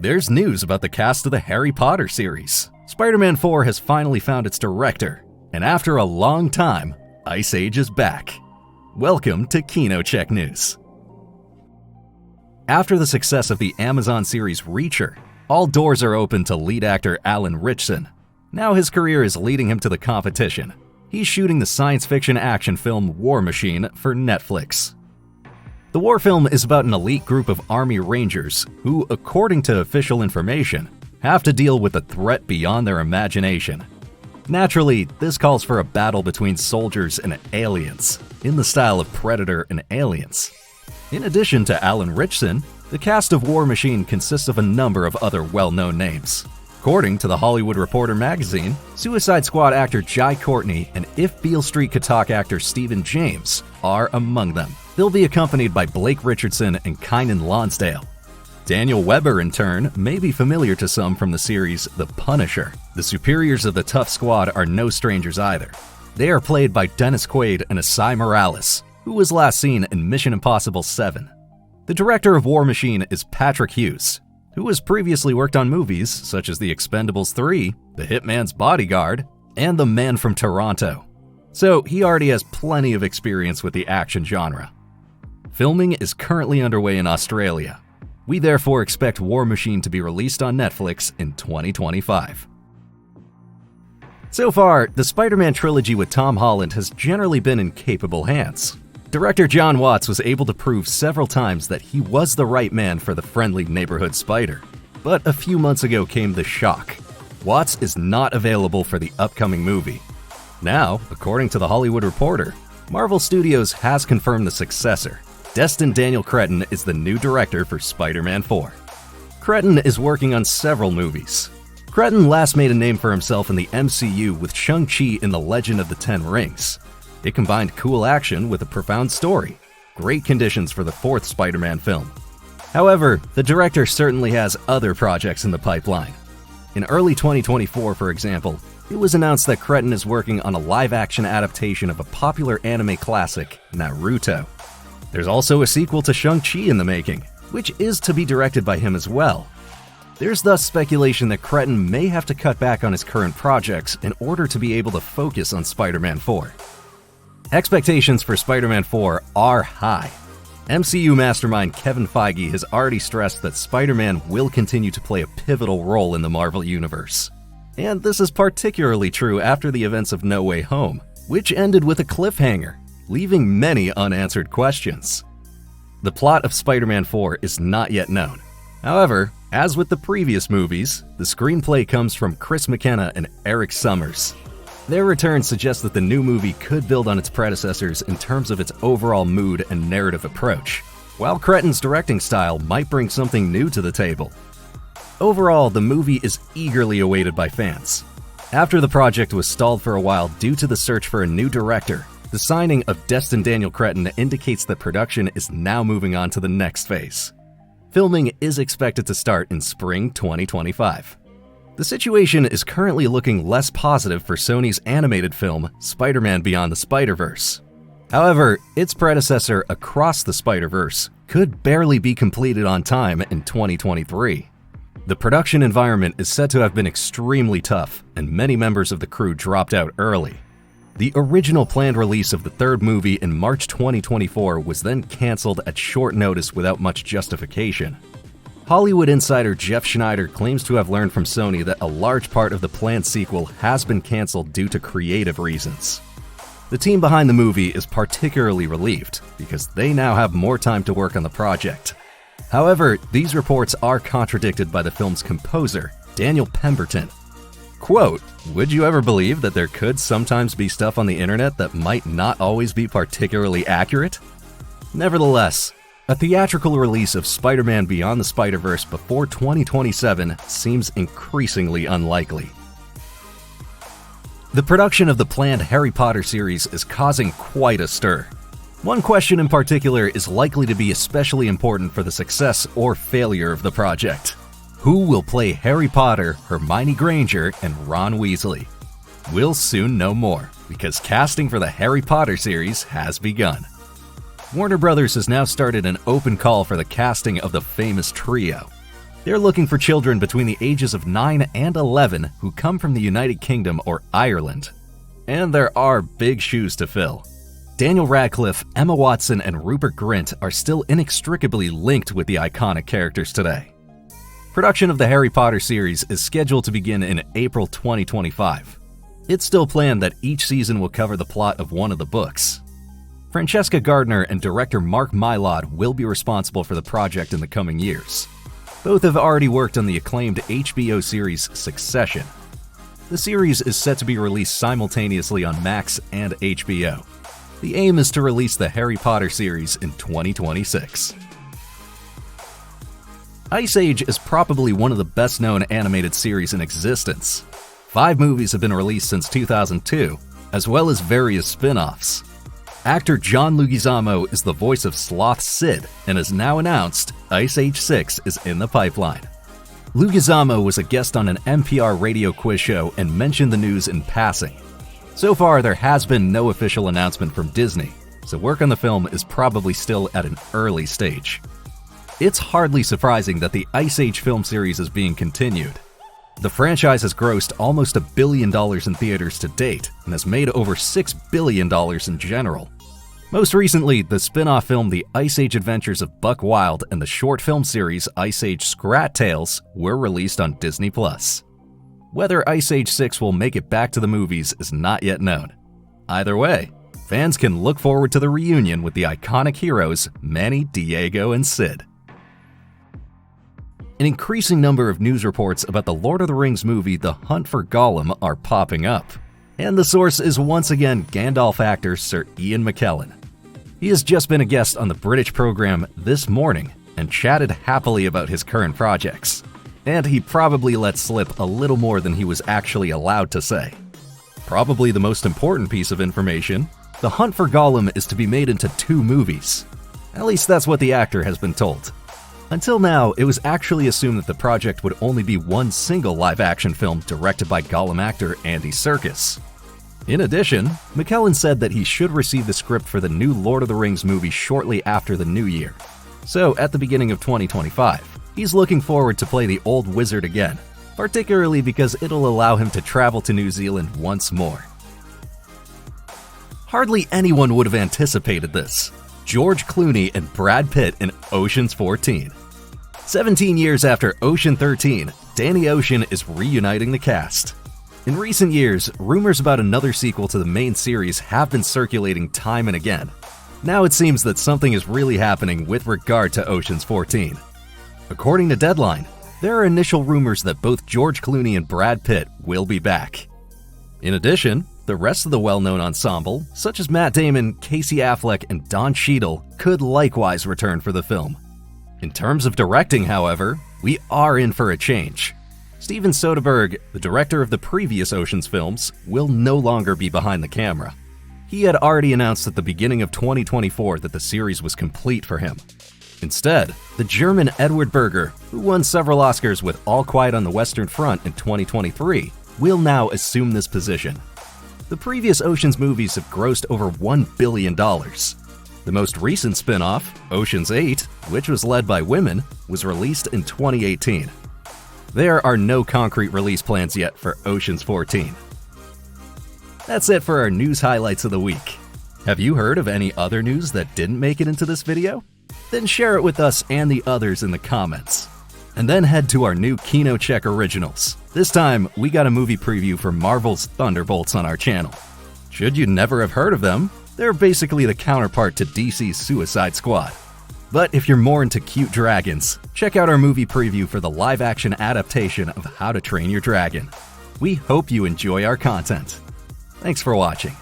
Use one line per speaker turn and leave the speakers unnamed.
There's news about the cast of the Harry Potter series. Spider-Man 4 has finally found its director, and after a long time, Ice Age is back. Welcome to KinoCheck News. After the success of the Amazon series Reacher, all doors are open to lead actor Alan Ritchson. Now his career is leading him to the competition. He's shooting the science fiction action film War Machine for Netflix. The war film is about an elite group of Army Rangers who, according to official information, have to deal with a threat beyond their imagination. Naturally, this calls for a battle between soldiers and aliens, in the style of Predator and Aliens. In addition to Alan Ritchson, the cast of War Machine consists of a number of other well-known names. According to The Hollywood Reporter magazine, Suicide Squad actor Jai Courtney and If Beale Street could talk actor Stephen James are among them. They'll be accompanied by Blake Richardson and Kynan Lonsdale. Daniel Webber, in turn, may be familiar to some from the series The Punisher. The superiors of the Tough Squad are no strangers either. They are played by Dennis Quaid and Asai Morales, who was last seen in Mission Impossible 7. The director of War Machine is Patrick Hughes, who has previously worked on movies such as The Expendables 3, The Hitman's Bodyguard, and The Man from Toronto. So he already has plenty of experience with the action genre. Filming is currently underway in Australia. We therefore expect War Machine to be released on Netflix in 2025. So far, the Spider-Man trilogy with Tom Holland has generally been in capable hands. Director Jon Watts was able to prove several times that he was the right man for the friendly neighborhood spider. But a few months ago came the shock. Watts is not available for the upcoming movie. Now, according to The Hollywood Reporter, Marvel Studios has confirmed the successor. Destin Daniel Cretton is the new director for Spider-Man 4. Cretton is working on several movies. Cretton last made a name for himself in the MCU with Shang-Chi in The Legend of the Ten Rings. It combined cool action with a profound story. Great conditions for the fourth Spider-Man film. However, the director certainly has other projects in the pipeline. In early 2024, for example, it was announced that Cretton is working on a live-action adaptation of a popular anime classic, Naruto. There's also a sequel to Shang-Chi in the making, which is to be directed by him as well. There's thus speculation that Cretton may have to cut back on his current projects in order to be able to focus on Spider-Man 4. Expectations for Spider-Man 4 are high. MCU mastermind Kevin Feige has already stressed that Spider-Man will continue to play a pivotal role in the Marvel Universe. And this is particularly true after the events of No Way Home, which ended with a cliffhanger, leaving many unanswered questions. The plot of Spider-Man 4 is not yet known. However, as with the previous movies, the screenplay comes from Chris McKenna and Eric Summers. Their return suggests that the new movie could build on its predecessors in terms of its overall mood and narrative approach, while Cretton's directing style might bring something new to the table. Overall, the movie is eagerly awaited by fans. After the project was stalled for a while due to the search for a new director, the signing of Destin Daniel Cretton indicates that production is now moving on to the next phase. Filming is expected to start in spring 2025. The situation is currently looking less positive for Sony's animated film, Spider-Man Beyond the Spider-Verse. However, its predecessor, Across the Spider-Verse, could barely be completed on time in 2023. The production environment is said to have been extremely tough, and many members of the crew dropped out early. The original planned release of the third movie in March 2024 was then canceled at short notice without much justification. Hollywood insider Jeff Schneider claims to have learned from Sony that a large part of the planned sequel has been canceled due to creative reasons. The team behind the movie is particularly relieved because they now have more time to work on the project. However, these reports are contradicted by the film's composer, Daniel Pemberton. Quote, "Would you ever believe that there could sometimes be stuff on the internet that might not always be particularly accurate?" Nevertheless, a theatrical release of Spider-Man Beyond the Spider-Verse before 2027 seems increasingly unlikely. The production of the planned Harry Potter series is causing quite a stir. One question in particular is likely to be especially important for the success or failure of the project. Who will play Harry Potter, Hermione Granger, and Ron Weasley? We'll soon know more, because casting for the Harry Potter series has begun. Warner Brothers has now started an open call for the casting of the famous trio. They're looking for children between the ages of 9 and 11 who come from the United Kingdom or Ireland. And there are big shoes to fill. Daniel Radcliffe, Emma Watson, and Rupert Grint are still inextricably linked with the iconic characters today. Production of the Harry Potter series is scheduled to begin in April 2025. It's still planned that each season will cover the plot of one of the books. Francesca Gardner and director Mark Mylod will be responsible for the project in the coming years. Both have already worked on the acclaimed HBO series Succession. The series is set to be released simultaneously on Max and HBO. The aim is to release the Harry Potter series in 2026. Ice Age is probably one of the best-known animated series in existence. 5 movies have been released since 2002, as well as various spin-offs. Actor John Leguizamo is the voice of Sloth Sid and has now announced Ice Age 6 is in the pipeline. Leguizamo was a guest on an NPR radio quiz show and mentioned the news in passing. So far, there has been no official announcement from Disney, so work on the film is probably still at an early stage. It's hardly surprising that the Ice Age film series is being continued. The franchise has grossed almost $1 billion in theaters to date and has made over $6 billion in general. Most recently, the spin-off film The Ice Age Adventures of Buck Wild and the short film series Ice Age Scrat Tales were released on Disney+. Whether Ice Age 6 will make it back to the movies is not yet known. Either way, fans can look forward to the reunion with the iconic heroes Manny, Diego, and Sid. An increasing number of news reports about the Lord of the Rings movie The Hunt for Gollum are popping up. And the source is once again Gandalf actor Sir Ian McKellen. He has just been a guest on the British program This Morning and chatted happily about his current projects. And he probably let slip a little more than he was actually allowed to say. Probably the most important piece of information, The Hunt for Gollum is to be made into 2 movies. At least that's what the actor has been told. Until now, it was actually assumed that the project would only be one single live-action film directed by Gollum actor Andy Serkis. In addition, McKellen said that he should receive the script for the new Lord of the Rings movie shortly after the new year. So, at the beginning of 2025, he's looking forward to play the old wizard again, particularly because it'll allow him to travel to New Zealand once more. Hardly anyone would have anticipated this. George Clooney and Brad Pitt in Ocean's 14. 17 years after Ocean 13, Danny Ocean is reuniting the cast. In recent years, rumors about another sequel to the main series have been circulating time and again. Now it seems that something is really happening with regard to Ocean's 14. According to Deadline, there are initial rumors that both George Clooney and Brad Pitt will be back. In addition, the rest of the well-known ensemble, such as Matt Damon, Casey Affleck, and Don Cheadle, could likewise return for the film. In terms of directing, however, we are in for a change. Steven Soderbergh, the director of the previous Ocean's films, will no longer be behind the camera. He had already announced at the beginning of 2024 that the series was complete for him. Instead, the German Edward Berger, who won several Oscars with All Quiet on the Western Front in 2023, will now assume this position. The previous Ocean's movies have grossed over $1 billion. The most recent spin-off, Ocean's 8, which was led by women, was released in 2018. There are no concrete release plans yet for Ocean's 14. That's it for our news highlights of the week. Have you heard of any other news that didn't make it into this video? Then share it with us and the others in the comments. And then head to our new KinoCheck originals. This time, we got a movie preview for Marvel's Thunderbolts on our channel. Should you never have heard of them, they're basically the counterpart to DC's Suicide Squad. But if you're more into cute dragons, check out our movie preview for the live-action adaptation of How to Train Your Dragon. We hope you enjoy our content. Thanks for watching.